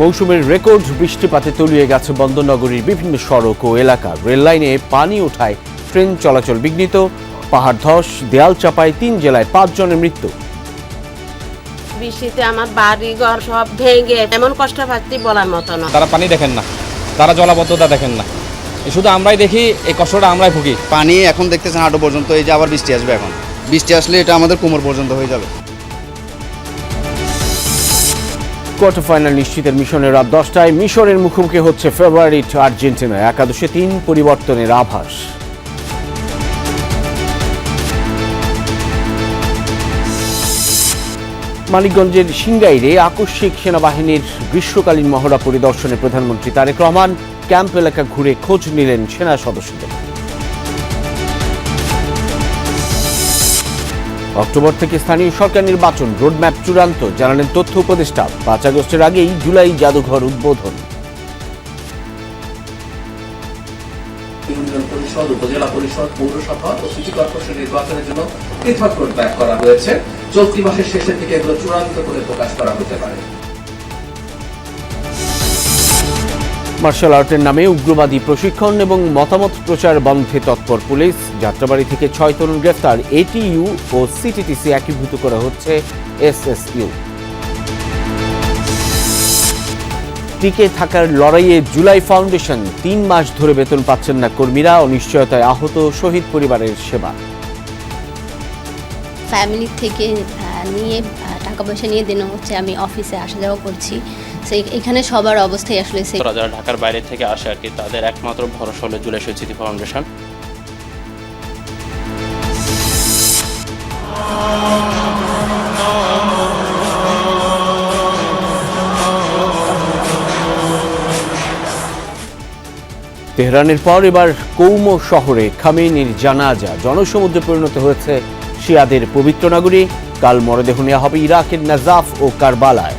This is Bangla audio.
মৌসুমের রেকর্ড বৃষ্টিপাতে তলিয়ে গেছে বন্দরনগরীর বিভিন্ন সড়ক ও এলাকা। রেল লাইনে পানি ওঠায় ট্রেন চলাচল বিঘ্নিত। পাহাড় ধস, দেয়াল চাপায় 3 জেলায় 5 জনের মৃত্যু। বৃষ্টিতে আমার বাড়ি ঘর সব ভেঙে এমন কষ্ট পাচ্ছি বলার মতো না। তারা পানি দেখেন না, তারা জলাবদ্ধতা দেখেন না, শুধু আমরাই দেখি, এই কষ্টটা আমরাই ভুগি। পানি এখন দেখতেছেন হাঁটু পর্যন্ত, এই যে আবার বৃষ্টি আসবে, এখন বৃষ্টি আসলে এটা আমাদের কোমর পর্যন্ত হয়ে যাবে। কোয়ার্টার ফাইনাল নিশ্চিতের মিশনের রাত 10টায় মিশরের মুখোমুখি হচ্ছে ফেভারিট আর্জেন্টিনা। একাদশে 3 পরিবর্তনের আভাস। মানিকগঞ্জের সিংগাইরে আকস্মিক সেনাবাহিনীর গ্রীষ্মকালীন মহড়া পরিদর্শনে প্রধানমন্ত্রী তারেক রহমান ক্যাম্প এলাকা ঘুরে খোঁজ নিলেন সেনা সদস্যদের। অক্টোবর থেকে স্থানীয় সরকার নির্বাচন, রোডম্যাপ চূড়ান্ত, জানালেন তথ্য উপদেষ্টা। 5 আগস্টের আগেই জুলাই জাদুঘর উদ্বোধন। ইউনিয়ন পরিষদ, উপজেলা পরিষদ, পৌরসভা ও সিটি কর্পোরেশন নির্বাচনের জন্য পৃথক রোডম্যাপ করা হয়েছে। চলতি মাসের শেষের দিকে এগুলো চূড়ান্ত করে প্রকাশ করা হতে পারে। মার্শাল আর্টের নামে উগ্রবাদী প্রশিক্ষণ এবং মতামত প্রচার বন্ধে তৎপর পুলিশ। যাত্রাবাড়ি থেকে 6 তরুণ গ্রেফতার। এটিইউ ও সিটিটিসি একীভূত করা হচ্ছে এসএসইউ। টিকে থাকার লড়াইয়ে জুলাই ফাউন্ডেশন। 3 মাস ধরে বেতন পাচ্ছেন না কর্মীরা। অনিশ্চয়তায় আহত শহীদ পরিবারের সেবা। ফ্যামিলি থেকে নিয়ে টাকা পয়সা নিয়ে দেওয়া হচ্ছে, আমি অফিসে আসা যাওয়া করছি। এখানে সবার অবস্থাই আসলে যারা ঢাকার বাইরে থেকে আসে আর কি, তাদের একমাত্র ভরসা হলো জুলাই শহীদ স্মৃতি ফাউন্ডেশন। তেহরানের পর এবার কৌম শহরে খামেনির জানাজা। জনসমুদ্রে পরিণত হয়েছে শিয়াদের পবিত্র নগরী। কাল মরদেহ নেওয়া হবে ইরাকের নাজাফ ও কারবালায়।